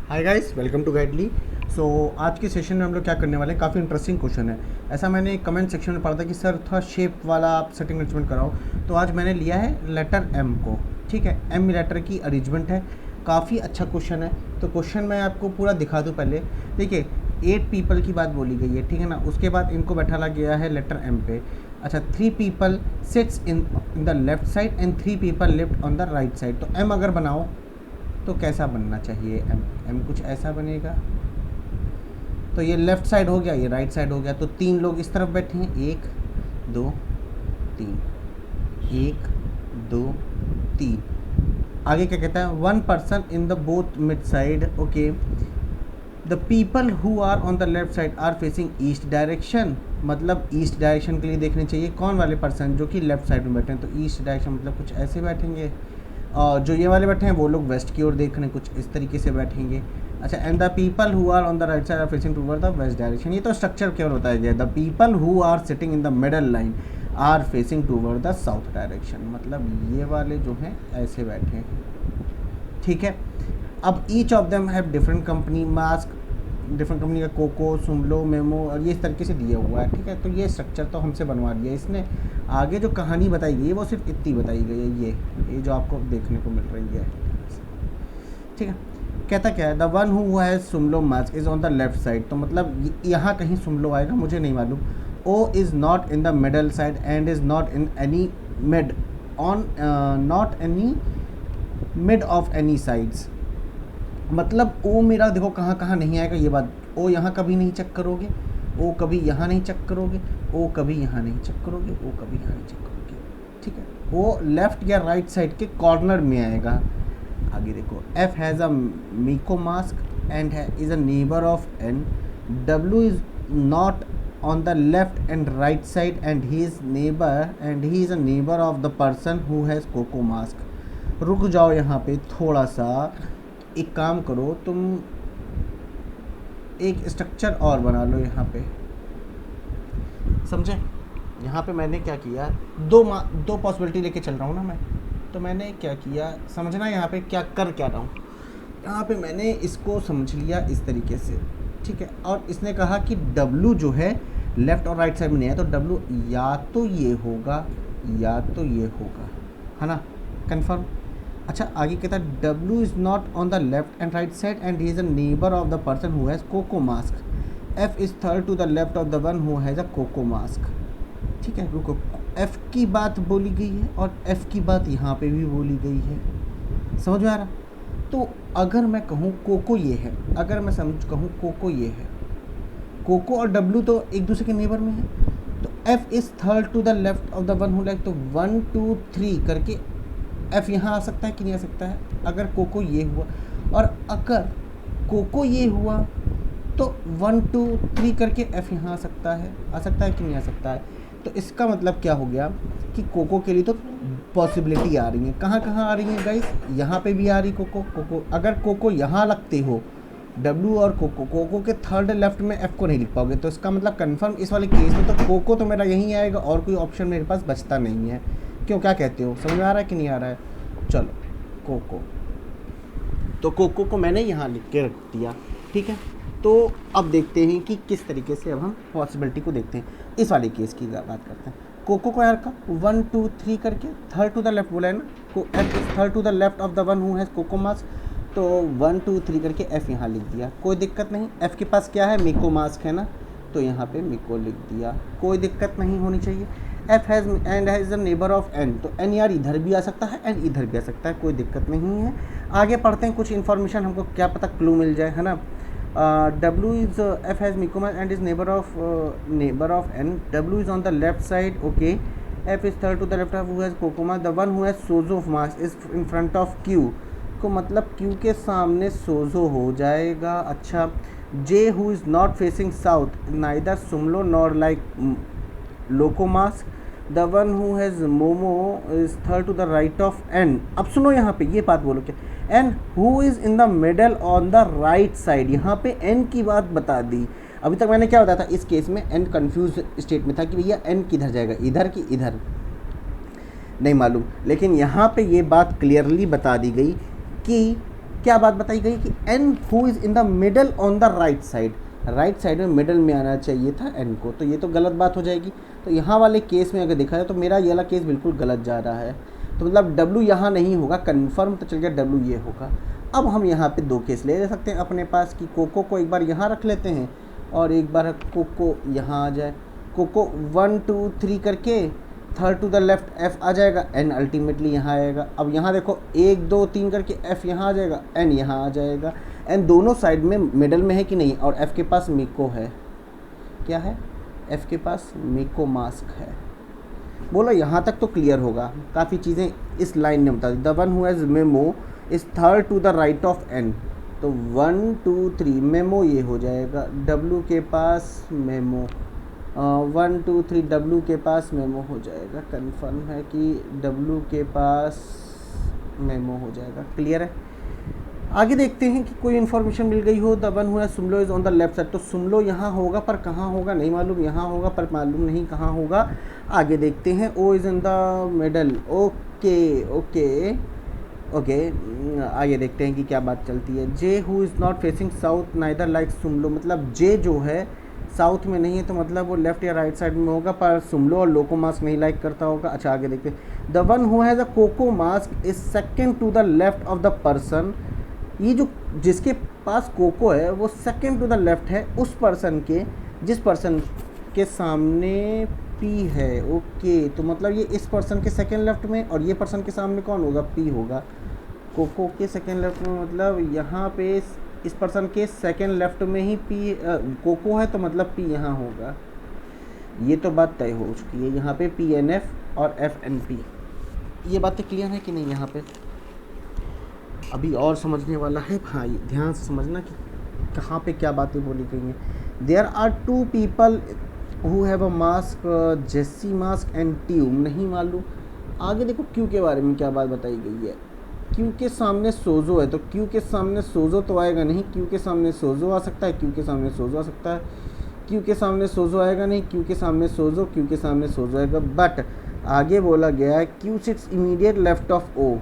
Hi guys, welcome to Guidely. So आज के session में हम लोग क्या करने वाले हैं, काफ़ी इंटरेस्टिंग क्वेश्चन है। ऐसा मैंने कमेंट सेक्शन में पढ़ा था कि सर थोड़ा शेप वाला आप सेटिंग अरेंजमेंट कराओ, तो आज मैंने लिया है लेटर एम को। ठीक है, एम लेटर की अरेंजमेंट है। काफ़ी अच्छा क्वेश्चन है। तो क्वेश्चन मैं आपको पूरा दिखा दूँ पहले। देखिए, 8 पीपल की बात बोली गई है, ठीक है ना। उसके बाद इनको बैठाला गया है लेटर एम पे। अच्छा, 3 people sits in the left side and 3 people lift on the right side. तो एम अगर बनाओ तो कैसा बनना चाहिए? एम कुछ ऐसा बनेगा। तो ये लेफ़्ट साइड हो गया, ये राइट साइड हो गया। तो 3 लोग इस तरफ बैठे हैं, 1 2 3, 1 2 3। आगे क्या कहता है? 1 person in the both mid side. Okay, the people who are on the left side are facing east direction. मतलब ईस्ट डायरेक्शन के लिए देखने चाहिए कौन वाले पर्सन जो कि लेफ्ट साइड में बैठे हैं। तो ईस्ट डायरेक्शन मतलब कुछ ऐसे बैठेंगे, और जो ये वाले बैठे हैं वो लोग वेस्ट की ओर देख रहे हैं, कुछ इस तरीके से बैठेंगे। अच्छा, and the people who are on the right side are facing toward the west direction. ये तो स्ट्रक्चर केवल बताया गया। The people who are sitting in the middle line are facing toward the south direction. मतलब ये वाले जो हैं ऐसे बैठे हैं, ठीक है। अब each of them have different company mask, different company का कोको, सुमलो, मेमो, और ये इस तरीके से दिया हुआ है, ठीक है। तो ये स्ट्रक्चर तो हमसे बनवा दिया इसने। आगे जो कहानी बताई गई है वो सिर्फ इतनी बताई गई है, ये जो आपको देखने को मिल रही है, ठीक है। कहता क्या है? The one who has Sumlo mask is on the left side. तो मतलब यहाँ कहीं सुमलो आएगा, मुझे नहीं मालूम। O is not in the middle side and is not in any mid on not any mid off any sides. मतलब O मेरा देखो कहाँ कहाँ नहीं आएगा ये बात। ओ यहाँ कभी नहीं चेक करोगे, ओ कभी यहाँ नहीं चेक करोगे, ओ कभी यहाँ नहीं चेक करोगे, ओ कभी यहाँ नहीं चेक करोगे, ठीक है। वो लेफ्ट या राइट साइड के कॉर्नर में आएगा। आगे देखो, F has a miko mask and is a neighbour of N. W is not on the left and right side and he is a neighbour of the person who has coco mask. रुक जाओ यहाँ पे थोड़ा सा, एक काम करो तुम, एक स्ट्रक्चर और बना लो यहाँ पे, समझे। यहाँ पे मैंने क्या किया, दो पॉसिबिलिटी लेके चल रहा हूँ ना मैं। तो मैंने क्या किया, समझना यहाँ पे क्या कर क्या रहा हूँ। यहाँ पे मैंने इसको समझ लिया इस तरीके से, ठीक है। और इसने कहा कि W जो है लेफ़्ट और राइट साइड में नहीं है, तो W या तो ये होगा या तो ये होगा, है ना, कन्फर्म। अच्छा, आगे कहता है W is not on the left and right side and he is a neighbour of the person who has coco mask. F is third to the left of the one who has a cocoa mask. ठीक है, रुको, F की बात बोली गई है और F की बात यहाँ पे भी बोली गई है, समझ में आ रहा। तो अगर मैं कहूँ कोको ये है, अगर मैं कहूँ कोको ये है, कोको और W तो एक दूसरे के नेबर में है, तो F is third to the left of the one who like. तो 1 2 3 करके F यहाँ आ सकता है कि नहीं आ सकता है, अगर कोको ये हुआ। और अगर कोको ये हुआ तो 1 2 3 करके F यहाँ आ सकता है कि नहीं आ सकता है। तो इसका मतलब क्या हो गया कि कोको के लिए तो पॉसिबिलिटी आ रही है। कहाँ कहाँ आ रही है गाइस? यहाँ पे भी आ रही कोको। अगर कोको यहाँ लगते हो, W और कोको के थर्ड लेफ्ट में F को नहीं लिख पाओगे। तो इसका मतलब कंफर्म इस वाले केस में तो कोको तो मेरा यहीं आएगा और कोई ऑप्शन मेरे पास बचता नहीं है। क्यों, क्या कहते हो, समझ में आ रहा है कि नहीं आ रहा है? चलो, कोको, तो कोको को मैंने यहाँ लिख के रख दिया, ठीक है। तो अब देखते हैं कि किस तरीके से अब हम पॉसिबिलिटी को देखते हैं। इस वाले केस की बात करते हैं। कोको को यार का 1 2 3 करके थर्ड टू द लेफ्ट बोला है ना, को F is third to the left of the one who has coco mask. तो 1 2 3 करके F यहाँ लिख दिया, कोई दिक्कत नहीं। F के पास क्या है? मीको मास्क है ना, तो यहाँ पे मीको लिख दिया, कोई दिक्कत नहीं होनी चाहिए। F has and has the neighbour of N। तो N यार इधर भी आ सकता है, N इधर भी आ सकता है, कोई दिक्कत नहीं है। आगे पढ़ते हैं, कुछ इन्फॉर्मेशन हमको क्या पता क्लू मिल जाए, है ना। W is F has Mikoma and is neighbor of N. W is on the left side. Okay. F is third to the left of who has Kokoma. The one who has Sozo of mass is in front of Q. को मतलब Q के सामने सोजो हो जाएगा। अच्छा, J who is not facing south, neither Sumlo nor like Locomask. The one who has Momo is third to the right of N. अब सुनो यहाँ पे ये बात बोलो क्या, and who is in the middle on the right side. यहाँ पे एन की बात बता दी। अभी तक मैंने क्या बताया था, इस केस में एन कंफ्यूज स्टेट में था कि भैया एन किधर जाएगा, इधर कि इधर, नहीं मालूम। लेकिन यहाँ पे ये बात क्लियरली बता दी गई कि क्या बात बताई गई कि n who is in the middle on the right side, right side में मिडल में आना चाहिए था n को, तो ये तो गलत बात हो जाएगी। तो यहाँ वाले केस में अगर देखा जाए तो मेरा ये वाला केस बिल्कुल गलत जा रहा है, तो मतलब W यहाँ नहीं होगा, कन्फर्म तो चल गया W ये होगा। अब हम यहाँ पे दो केस ले सकते हैं अपने पास कि कोको को एक बार यहाँ रख लेते हैं और एक बार कोको यहाँ आ जाए, कोको 1 2 3 करके third to the left F आ जाएगा, N अल्टीमेटली यहाँ आएगा। अब यहाँ देखो 1 2 3 करके F यहाँ आ जाएगा, N यहाँ आ जाएगा। N दोनों साइड में मिडल में है कि नहीं, और F के पास मिको है, क्या है, F के पास मिको मास्क है। बोलो यहाँ तक तो क्लियर होगा, काफ़ी चीज़ें इस लाइन ने बता दी। The one who has memo is third to the right of N, तो 1 2 3 मेमो ये हो जाएगा, W के पास मेमो 1 2 3 W के पास मेमो हो जाएगा। कंफर्म है कि W के पास मेमो हो जाएगा, क्लियर है। आगे देखते हैं कि कोई इन्फॉर्मेशन मिल गई हो। The one who has Sumlo is on the left side, तो सुमलो यहाँ होगा पर कहाँ होगा नहीं मालूम, यहाँ होगा पर मालूम नहीं कहाँ होगा। आगे देखते हैं O is in the middle, okay okay okay. आगे देखते हैं कि क्या बात चलती है। J who is not facing south neither like Sumlo, मतलब जे जो है साउथ में नहीं है तो मतलब वो लेफ्ट या राइट साइड में होगा, पर सुमलो और लोको मास्क नहीं लाइक करता होगा। अच्छा आगे देखते हैं। The one who has a cocoa mask is second to the left of the person, ये जो जिसके पास कोको है वो सेकेंड टू द लेफ्ट है उस पर्सन के जिस पर्सन के सामने पी है। ओके, तो मतलब ये इस पर्सन के सेकेंड लेफ्ट में और ये पर्सन के सामने कौन होगा, पी होगा। कोको के सेकेंड लेफ्ट में मतलब यहाँ पे इस पर्सन के सेकेंड लेफ्ट में ही पी कोको है, तो मतलब पी यहाँ होगा। ये तो बात तय हो चुकी है, यहाँ पे PNF और FNP। ये बातें क्लियर है कि नहीं। यहाँ पे अभी और समझने वाला है भाई, ध्यान से समझना कि कहाँ पे क्या बातें बोली गई हैं। There are 2 people who have a mask, J C mask and tube, नहीं मालूम। आगे देखो क्यू के बारे में क्या बात बताई गई है। क्यू के सामने सोजो है, तो क्यू के सामने सोजो तो आएगा नहीं, क्यू के सामने सोजो आ सकता है, क्यू के सामने सोजो आ सकता है, क्यू के सामने सोजो आएगा नहीं, क्यू के सामने सोजो, क्यू के सामने सोजो आएगा। बट आगे बोला गया है Q sits immediate left of O,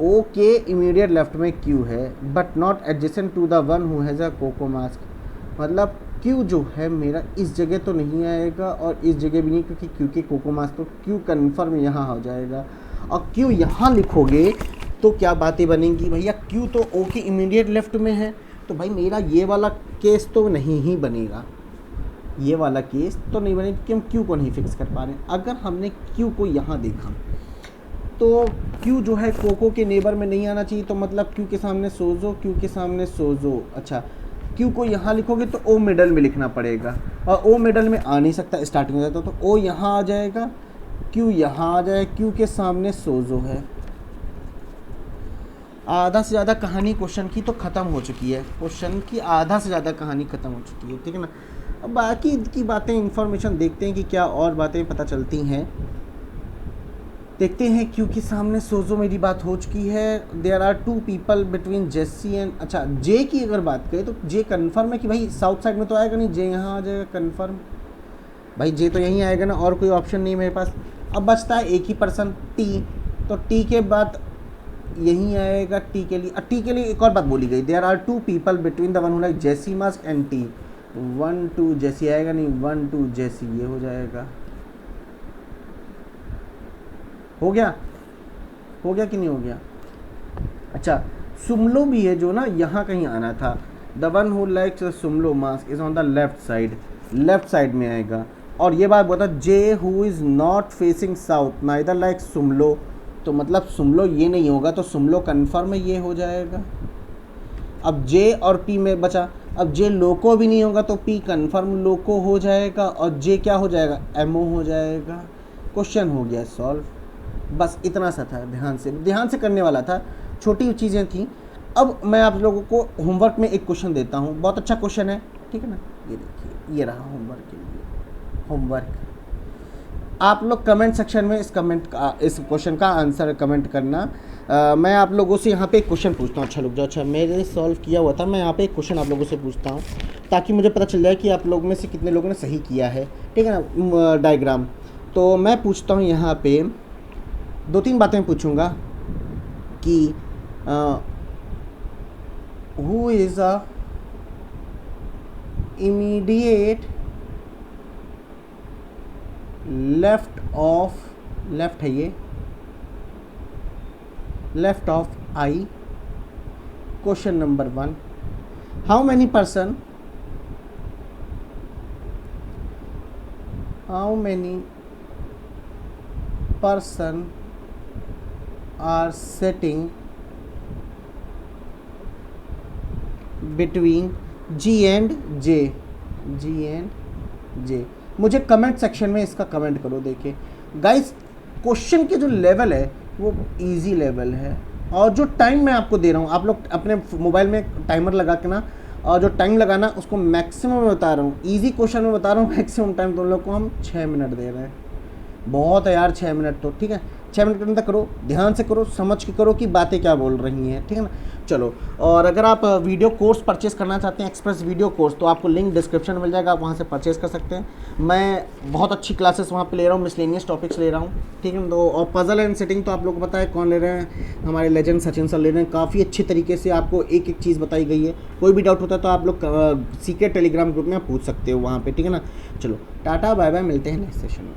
O के इमीडिएट लेफ्ट में क्यू है, but not adjacent to the one who has a cocoa mask, मतलब क्यू जो है मेरा इस जगह तो नहीं आएगा और इस जगह भी नहीं, क्योंकि क्यू के कोको मास्क, तो क्यू कन्फर्म यहाँ हो जाएगा। और क्यू यहाँ लिखोगे तो क्या बातें बनेंगी भैया, क्यू तो ओ के इमीडिएट लेफ्ट में है, तो भाई मेरा ये वाला केस तो नहीं ही बनेगा, ये वाला केस तो नहीं बनेगा क्योंकि हम क्यू को नहीं फिक्स कर पा रहे हैं। अगर हमने क्यू को यहाँ देखा तो क्यू जो है कोको के नेबर में नहीं आना चाहिए, तो मतलब क्यू के सामने सोजो, क्यू के सामने सोजो। अच्छा, क्यू को यहाँ लिखोगे तो ओ मिडल में लिखना पड़ेगा, और ओ मिडल में आ नहीं सकता, स्टार्टिंग में जाता तो ओ यहाँ आ जाएगा, क्यू यहाँ आ जाए, क्यू के सामने सोजो है। आधा से ज़्यादा कहानी क्वेश्चन की तो ख़त्म हो चुकी है, क्वेश्चन की आधा से ज़्यादा कहानी ख़त्म हो चुकी है, ठीक है ना। अब बाकी की बातें इन्फॉर्मेशन देखते हैं कि क्या और बातें पता चलती हैं, देखते हैं। क्यू के सामने सोजो मेरी बात हो चुकी है। There are 2 people between J C and, अच्छा जे की अगर बात करें तो जे कन्फर्म है कि भाई साउथ साइड में तो आएगा नहीं, जे यहाँ आ जाएगा कन्फर्म, भाई जे तो यहीं आएगा ना, और कोई ऑप्शन नहीं मेरे पास। अब बचता है एक ही पर्सन टी, तो टी के बाद यहीं आएगा टी के लिए। टी के लिए एक और बात बोली गई, there are 2 people between the one who like J C mask and T, 1 2 J C आएगा नहीं, 1 2 जेसी, ये हो जाएगा। हो गया कि नहीं हो गया। अच्छा, सुमलो भी है जो ना यहाँ कहीं आना था। The one who likes sumlo mask is on the left side, left side में आएगा। और ये बात बता, J who is not facing south neither like sumlo, तो मतलब सुमलो ये नहीं होगा, तो सुमलो कन्फर्म है ये हो जाएगा। अब जे और पी में बचा, अब जे लोको भी नहीं होगा तो पी कन्फर्म लोको हो जाएगा, और जे क्या हो जाएगा, एमओ हो जाएगा। क्वेश्चन हो गया सॉल्व, बस इतना सा था, ध्यान से करने वाला था, छोटी चीज़ें थी। अब मैं आप लोगों को होमवर्क में एक क्वेश्चन देता हूँ, बहुत अच्छा क्वेश्चन है, ठीक है ना। ये देखिए, ये रहा होमवर्क के लिए होमवर्क। आप लोग कमेंट सेक्शन में इस क्वेश्चन का आंसर कमेंट करना। मैं आप लोगों से यहाँ पे एक क्वेश्चन पूछता हूँ। अच्छा रुक जाओ, अच्छा मैंने सॉल्व किया हुआ था, मैं यहाँ पे एक क्वेश्चन आप लोगों से पूछता हूँ ताकि मुझे पता चल जाए कि आप लोग में से कितने लोगों ने सही किया है, ठीक है ना। डायग्राम तो मैं पूछता हूँ, यहाँ पे 2-3 बातें पूछूंगा कि who is a immediate left है ये, left of I. Question number 1, how many person are sitting between G and J? मुझे कमेंट सेक्शन में इसका कमेंट करो। देखिए गाइस, क्वेश्चन के जो लेवल है वो इजी लेवल है, और जो टाइम मैं आपको दे रहा हूँ, आप लोग अपने मोबाइल में टाइमर लगा के ना, और जो टाइम लगाना उसको मैक्सिमम में बता रहा हूँ, इजी क्वेश्चन में बता रहा हूँ, मैक्सिमम टाइम तुम लोग को हम 6 मिनट दे रहे हैं। बहुत है यार 6 मिनट तो, ठीक है 6 मिनट के अंदर करो, ध्यान से करो, समझ के करो कि बातें क्या बोल रही हैं, ठीक है ना। चलो, और अगर आप वीडियो कोर्स परचेस करना चाहते हैं, एक्सप्रेस वीडियो कोर्स, तो आपको लिंक डिस्क्रिप्शन में मिल जाएगा, आप वहाँ से परचेस कर सकते हैं। मैं बहुत अच्छी क्लासेस वहाँ पे ले रहा हूँ, मिसलेनियस टॉपिक्स ले रहा हूँ, ठीक है। तो और पजल एंड सेटिंग तो आप लोग को पता है कौन ले रहे हैं, हमारे लेजेंड सचिन सर ले रहे हैं। काफ़ी अच्छी तरीके से आपको एक एक चीज़ बताई गई है। कोई भी डाउट होता है तो आप लोग सीक्रेट टेलीग्राम ग्रुप में पूछ सकते हो वहाँ पर, ठीक है ना। चलो टाटा बाय बाय, मिलते हैं नेक्स्ट सेशन में।